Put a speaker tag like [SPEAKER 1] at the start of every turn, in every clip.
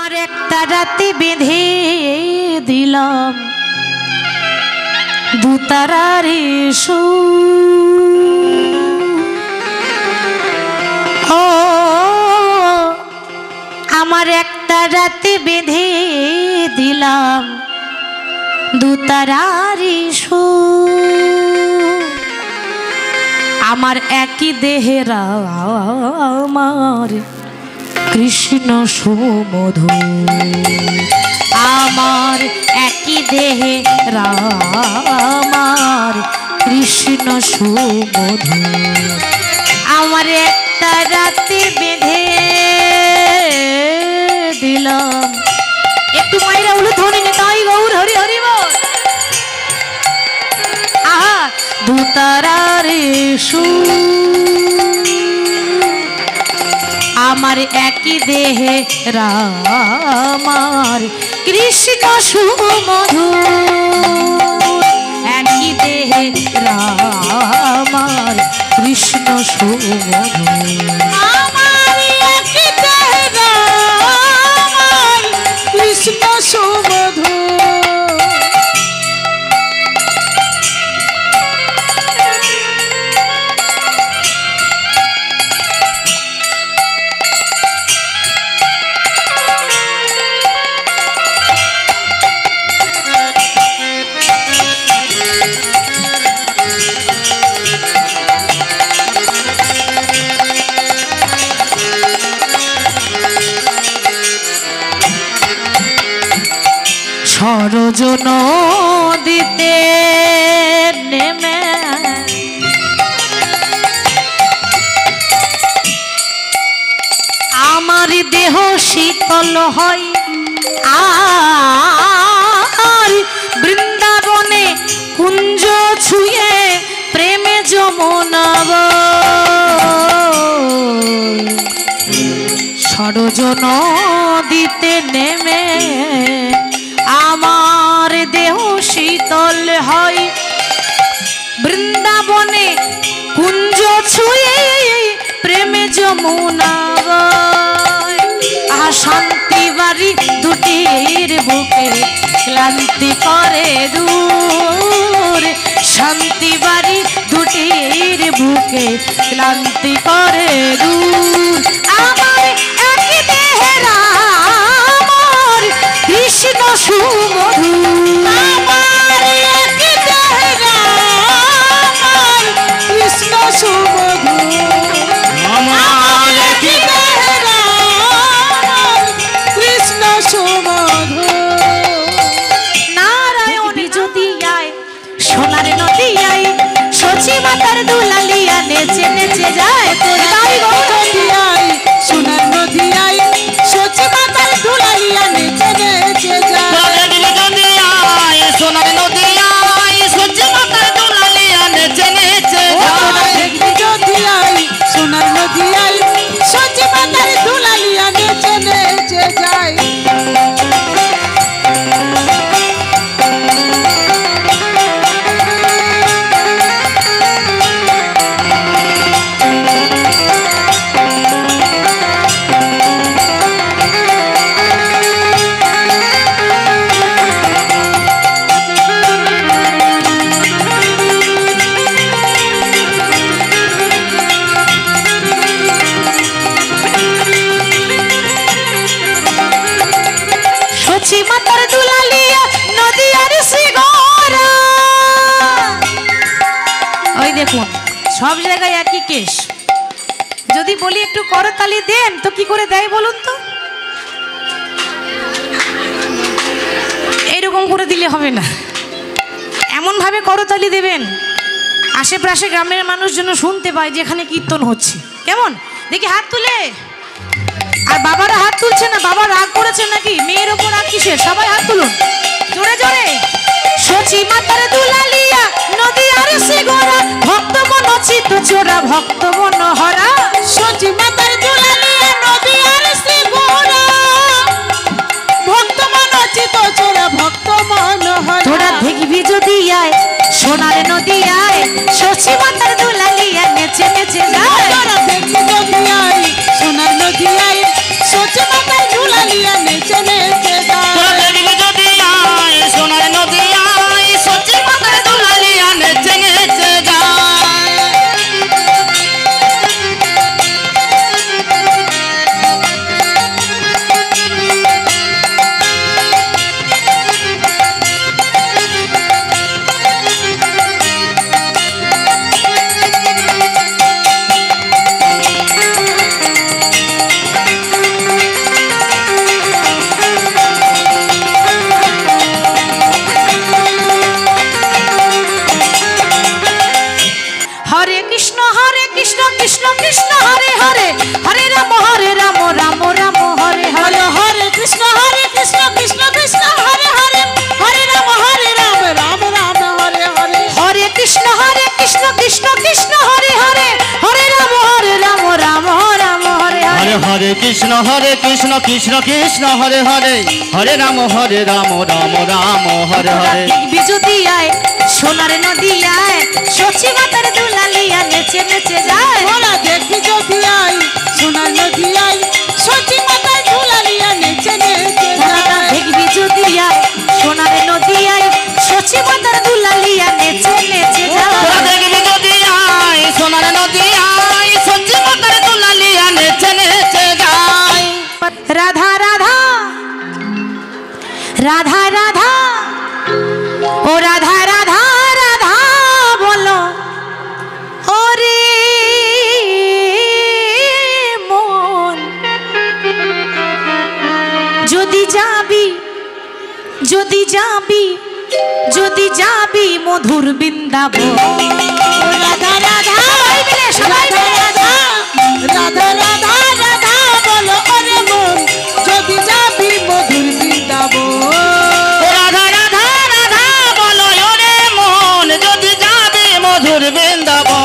[SPEAKER 1] আমার একটা রাতে বেঁধে দিলাম দুতারার ও আমার একটা রাতে বেঁধে দিলাম দুতারার আমার একই দেহেরা আমার কৃষ্ণ সুমধু আমার একই দেহে আমার কৃষ্ণ সুমধু আমার একটা রাতে বেঁধে দিলাম একটু মাইরা উলু ধরে নিতাই গৌর হরি হরি বল আহা দুতারার আমার একই দেহে আমার কৃষ্ণ সুমধু একই দেহে আমার কৃষ্ণ সুমধু
[SPEAKER 2] আমার একই দেহে আমার কৃষ্ণ সুমধু
[SPEAKER 1] সরজ নদীতে নেমে আমার দেহ শীতল হয় আর বৃন্দাবনে কুঞ্জ ছুঁয়ে প্রেমে যমুনাব সরজ নদীতে নেমে আমার দেহ শীতল হয় বৃন্দাবনে কুঞ্জ ছুঁয়ে প্রেমে যমুনা শান্তি বাড়ি দুটির বুকে ক্লান্তি করে দূর শান্তি বাড়ি দুটির বুকে ক্লান্তি করে দূর আমার একই দেহের আমার কৃষ্ণ সুমধু
[SPEAKER 2] আমার একই দেহের আমার কৃষ্ণ সুমধু আমার একই দেহের আমার কৃষ্ণ সুমধু
[SPEAKER 1] নারায়ণ যদি আয় সোনার নদী আয় সচি মাতার দুলালিয়া নেচে নেচে যায়
[SPEAKER 2] তাই নদী আয় সোনার নদী আয় সচি মাতার দুলালিয়া নেচে নেচে যায়
[SPEAKER 3] সোনার নদী আয় সচি মাতার দুলালিয়া নেচে নেচে
[SPEAKER 2] নদী আয় সোনার নদী আয় সচি মাতার দুলালিয়া নেচে নেচে যায়
[SPEAKER 1] সচি মাতার দুলালিয়া নদী আর শ্রীগরা ওই দেখুন সব জায়গায় একই কেশ যদি বলি একটু করতালি দেন তো কি করে দেয় বলুন তো এইরকম করে দিলে হবে না এমন ভাবে করতালি দেবেন আশেপাশে গ্রামের মানুষ যেন শুনতে পায় যেখানে কীর্তন হচ্ছে কেমন দেখি হাত তুলে আর বাবারা হাত তুলছে না বাবা রাগ করেছে নাকি মেয়ের ওপর রাগ কিসের সবাই হাত তুলুন জোরে জোরে সচি মাতার দুলালিয়া নদী আর শ্রীগরা ভক্ত মন চিত্ত চোরা ভক্ত মন হরা
[SPEAKER 2] সচি মাতার দুলালিয়া নদী আর শ্রীগরা ভক্ত মন চিত্ত চোরা ভক্ত মন হরা
[SPEAKER 1] তোরা দেখবি যদি আয় সোনার নদী আয় সচি মাতার দুলালিয়া নেচে নেচে যায়
[SPEAKER 2] তোরা দেখবি যদি আয় সোনার নদী আয় সচি মাতার দুলালিয়া নেচে
[SPEAKER 1] কৃষ্ণ কৃষ্ণ হরে হরে হরে রাম রাম রাম হরে হরে
[SPEAKER 2] হরে হরে কৃষ্ণ কৃষ্ণ কৃষ্ণ হরে হরে হরে রাম রাম রাম হরে হরে
[SPEAKER 1] হরে কৃষ্ণ কৃষ্ণ কৃষ্ণ হরে হরে হরে রাম রাম রাম হরে হরে
[SPEAKER 3] হরে হরে কৃষ্ণ কৃষ্ণ কৃষ্ণ হরে হরে হরে রাম রাম রাম হরে হরে
[SPEAKER 1] দেখবি যদি আয় সোনার নদী আয় সচি মাতার দুলালিয়া নেচে নেচে যায়
[SPEAKER 2] ওরা দেখবি যদি আই সোনার নদী আই সচি মাতায় ঝুলালিয়া নেচে নেচে
[SPEAKER 1] দাদা
[SPEAKER 2] যায়
[SPEAKER 1] দেখবি যদি আয় সোনার নদী আয় সচি মাতার দুলালিয়া নেচে নেচে
[SPEAKER 3] তোরা
[SPEAKER 1] যায়
[SPEAKER 3] দেখবি যদি আয় সোনার নদী আয় সত্যি মাতার দুলালিয়া নেচে নেচে যায়
[SPEAKER 1] রাধা রাধা রাধা রাধা ও রাধা রাধা রাধা বলো ওরে মন যদি যাবি যদি যাবি যদি যাবি মধুর বৃন্দাবন
[SPEAKER 2] রাধা রাধা
[SPEAKER 1] সবাই মিলে সবাই মিলে
[SPEAKER 2] রাধা রাধা রাধা রাধা বলো ওরে মন যদি যাবি মধুর বৃন্দাবন
[SPEAKER 3] রাধা রাধা রাধা বলো ওরে মন যদি যাবে মধুর বৃন্দাবন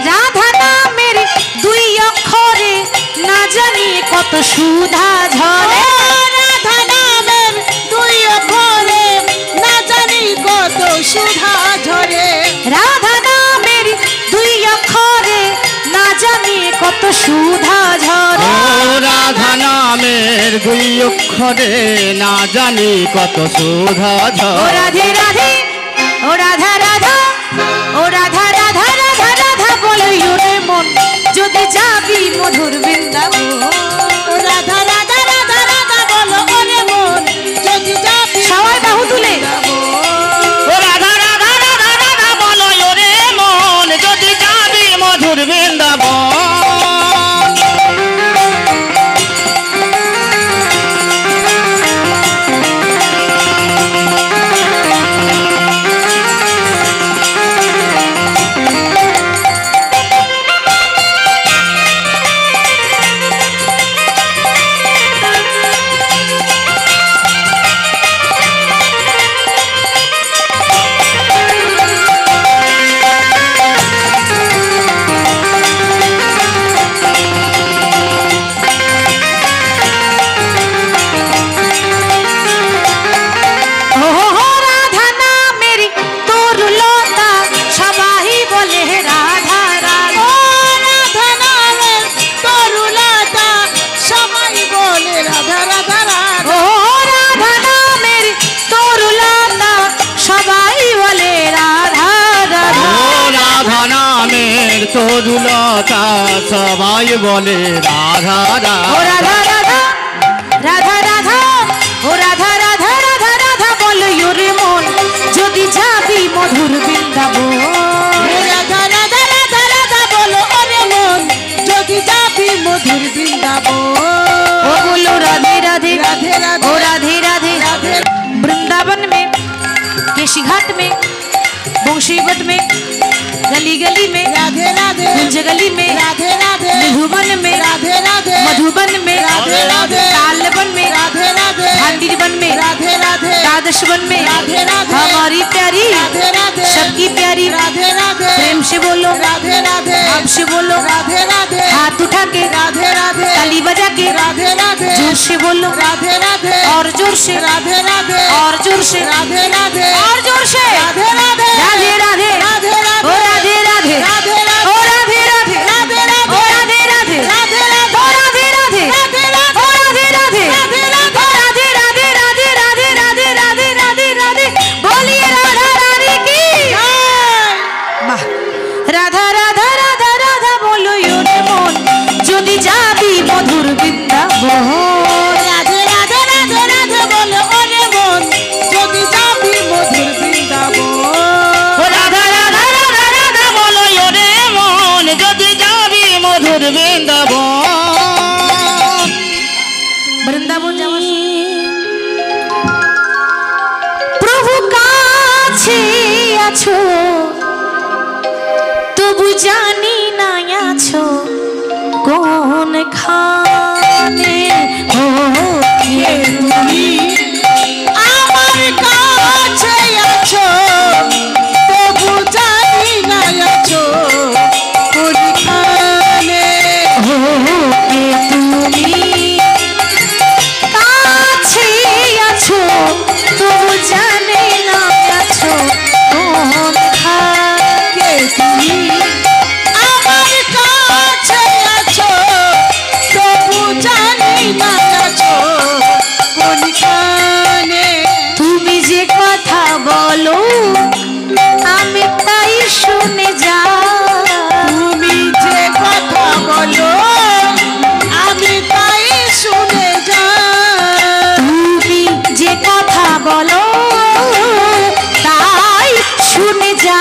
[SPEAKER 1] রাধা নামের দুই অক্ষরে না জানি কত সুধা ঝরে
[SPEAKER 2] রাধা নামের দুই অক্ষরে না জানি কত সুধা ঝরে
[SPEAKER 1] রাধা নামের দুই অক্ষরে না জানি কত সুধা ঝরে
[SPEAKER 3] ও রাধা নামের দুই অক্ষরে না জানি কত সুধা
[SPEAKER 1] ও
[SPEAKER 3] ঝরে
[SPEAKER 1] রাধে রাধে ও রাধা রাধা ও রাধা রাধা রাধা রাধা বলো রে মন যদি যাবি মধুর বৃন্দাবন
[SPEAKER 2] রাধা রাধা রাধা রাধা বলো ওরে মন যদি যাবি
[SPEAKER 1] সবাই বাহু তুলে
[SPEAKER 3] ও রাধা রাধা রাধা রাধা বলো ওরে মন যদি যাবি মধুর বৃন্দাবন
[SPEAKER 1] ও রাধা নামের তরুলতা সবাই বলে রাধা রাধা
[SPEAKER 2] ও রাধা নামের তরুলতা সবাই বলে রাধা রাধা রাধা
[SPEAKER 1] ও রাধা নামের তরুলতা সবাই বলে রাধা রাধা
[SPEAKER 3] ও রাধা নামের তরুলতা সবাই বলে রাধা
[SPEAKER 1] ও
[SPEAKER 3] রাধা
[SPEAKER 1] রাধা রাধা রাধা রাধা ও রাধা রাধা রাধা রাধা বলো রে মন যদি যাবি মধুর বৃন্দাবন
[SPEAKER 2] রাধা রাধা রাধা রাধা বলো ওরে মন যদি যাবি মধুর বৃন্দাবন
[SPEAKER 1] ओ बोलो राधे राधे
[SPEAKER 2] राधे राधे
[SPEAKER 1] ओ राधे राधे
[SPEAKER 2] राधे
[SPEAKER 1] वृंदावन में केशी घाट में बंशीवट में गली गली में
[SPEAKER 2] राधे राधे
[SPEAKER 1] कुंज गली में
[SPEAKER 2] राधे राधे
[SPEAKER 1] निधुवन में
[SPEAKER 2] राधे राधे
[SPEAKER 1] मधुबन में
[SPEAKER 2] राधे राधे
[SPEAKER 1] तालबन में
[SPEAKER 2] राधे राधे
[SPEAKER 1] भांडीर वन में
[SPEAKER 2] राधे राधे
[SPEAKER 1] द्वादश वन में
[SPEAKER 2] राधे राधे
[SPEAKER 1] हमारी प्यारी
[SPEAKER 2] राधे राधे
[SPEAKER 1] सबकी प्यारी
[SPEAKER 2] राधे राधे
[SPEAKER 1] प्रेम से बोलो
[SPEAKER 2] राधे राधे
[SPEAKER 1] आप से बोलो
[SPEAKER 2] राधे राधे
[SPEAKER 1] हाथ उठा के
[SPEAKER 2] राधे राधे
[SPEAKER 1] ताली बजा के
[SPEAKER 2] राधे राधे
[SPEAKER 1] जोर से बोलो
[SPEAKER 2] राधे राधे
[SPEAKER 1] और जोर से
[SPEAKER 2] राधे राधे
[SPEAKER 1] और जोर से
[SPEAKER 2] राधे राधे
[SPEAKER 1] और जोर से
[SPEAKER 2] राधे राधे
[SPEAKER 1] राधे राधे
[SPEAKER 2] राधे राधे
[SPEAKER 1] ओ राधे राधे
[SPEAKER 2] राधे राधे
[SPEAKER 1] ओ राधे राधे
[SPEAKER 2] राधे
[SPEAKER 1] ओ राधे राधे
[SPEAKER 2] राधे
[SPEAKER 1] ओ राधे राधे
[SPEAKER 2] राधे
[SPEAKER 1] ओ राधे राधे
[SPEAKER 2] राधे
[SPEAKER 1] ओ राधे राधे
[SPEAKER 2] राधे
[SPEAKER 1] ओ যাব যাওয়ার প্রভু কাছে আছো তবু জানি না আছো কোন খানে ও কে তুমি
[SPEAKER 2] আমার কাছে আছো তবু জানি না আছো কোনখানে
[SPEAKER 1] ও কে তুমি কাছে আছো তবু জানি না আছো কোন খানে তুমি
[SPEAKER 2] আমার কাছে আছো তবু জানি না আছো কোনখানে
[SPEAKER 1] তুমি যে কথা বলো আমি তাই শুনে যা
[SPEAKER 2] তুমি যে কথা বলো আমি তাই শুনে যাই
[SPEAKER 1] তুমি যে কথা বলো তাই শুনে যা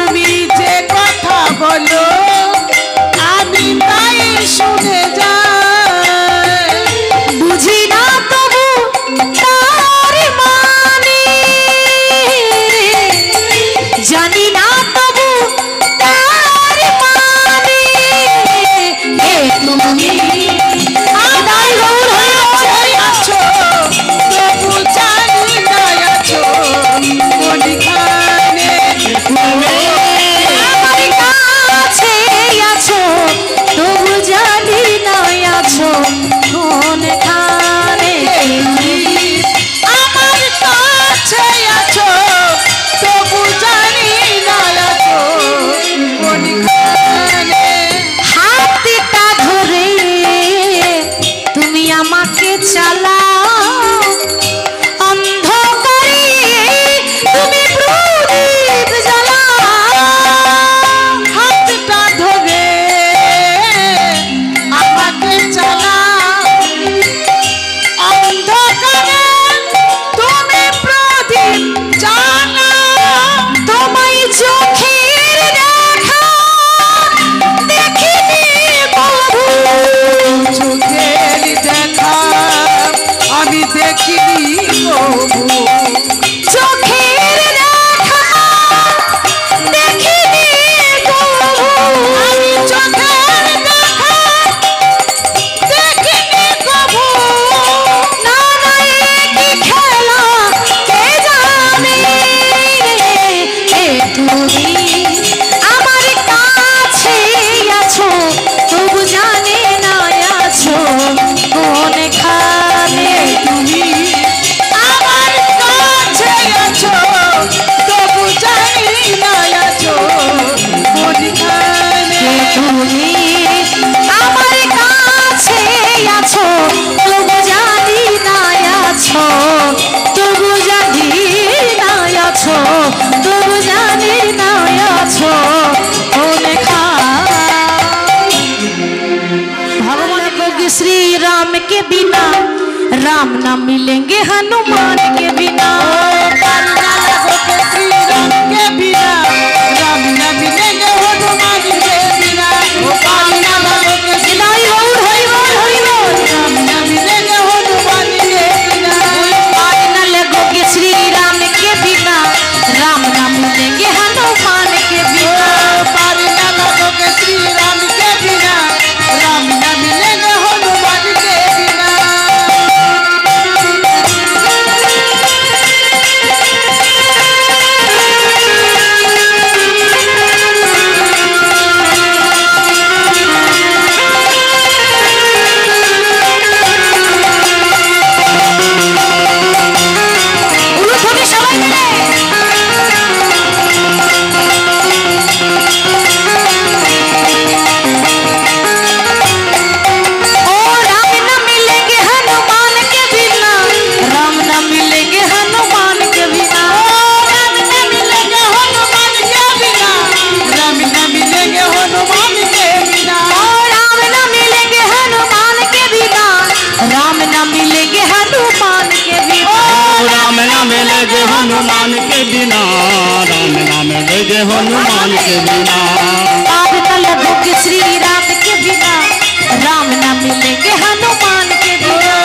[SPEAKER 2] তুমি যে কথা বলো আমি তাই শুনে যাই
[SPEAKER 1] বুঝি না তবু তার মানে জানি না তবু তার মানে হে তুমি আদায় গৌর হয়ে
[SPEAKER 2] আছো তবু জানি না আছো কোনখানে
[SPEAKER 1] আমার কাছে আছো তবু জানি না আছো কোনখানে
[SPEAKER 2] আমার কাছে আছো তবু জানি না আছো কোনখানে
[SPEAKER 1] হাতটা ধরে তুমি আমাকে চালাও অন্ধকারে তুমি প্রদীপ জ্বালাও
[SPEAKER 2] হাতটা ধরে আমাকে চালাও অন্ধকারে তুমি প্রদীপ জ্বালাও
[SPEAKER 1] তোমায় চোখের দেখা দেখিনি প্রভু
[SPEAKER 2] চোখের দেখা আমি দেখিনি প্রভু
[SPEAKER 1] চোখের দেখা দেখিনি প্রভু
[SPEAKER 2] আমি চোখের দেখা দেখিনি প্রভু
[SPEAKER 1] না না এ কি খেলা কে জানে এ তুমি আমার কাছে আছো তবু জানি না আছো কোনখানে
[SPEAKER 2] তুমি আমার কাছে আছো তবু জানি না আছো কোনখানে
[SPEAKER 1] তুমি আমার কাছে আছো তবু জানি না আছো তবু জানি না আছো তবু জানি না আছো भगवान को श्री राम के बिना राम ना मिलेंगे हनुमान के बिना
[SPEAKER 2] पालना लगो के श्री राम के बिना राम न मिलेंगे हनुमान के बिना ओ पालना लगो के श्री
[SPEAKER 1] नहीं गौर होई बोल होई बोल
[SPEAKER 2] राम न मिलेंगे हनुमान के बिना
[SPEAKER 1] पालना लगो के श्री राम के बिना राम ना मिलेंगे हनुमान के बिना
[SPEAKER 2] पालना लगो के श्री राम के बिना राम न मिलेंगे हनुमान के बिना
[SPEAKER 1] উলুধ্বনি সবাই মিলে ओ राम न मिलेंगे हनुमान के बिना राम न मिलेंगे हनुमान के बिना
[SPEAKER 2] राम न मिलेंगे हनुमान के बिना राम न मिलेंगे हनुमान के बिना
[SPEAKER 1] ओ राम न मिलेंगे हनुमान के बिना राम न मिलेंगे हनुमान के बिना
[SPEAKER 3] राम न मिलेगे हनुमान के बिना राम न मिलेगे हनुमान के बिना
[SPEAKER 1] पार न लगोगे श्री राम के बिना राम न मिलेंगे हनुमान के बिना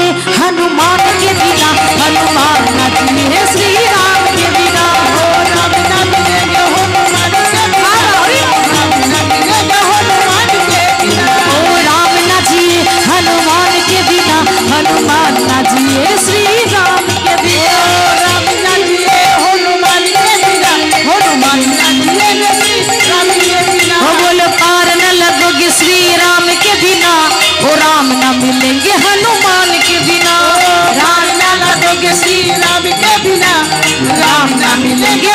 [SPEAKER 1] हनुमान के बिना, हनुमान न जिए श्री राम के बिना।
[SPEAKER 2] राम न मिलेंगे हनुमान के बिना, राम न मिलेंगे हनुमान के बिना।
[SPEAKER 1] ओ राम न जिए हनुमान के बिना, हनुमान न जिए श्री राम के बिना।
[SPEAKER 2] राम न जिए हनुमान के बिना, हनुमान न जिएंगे श्री राम के बिना।
[SPEAKER 1] ओ बोलो पार न लगोगे श्री राम के बिना, ओ राम न मिलेंगे हनुमान के बिना।
[SPEAKER 2] राम न लगोगे श्री राम के बिना, राम न मिलेंगे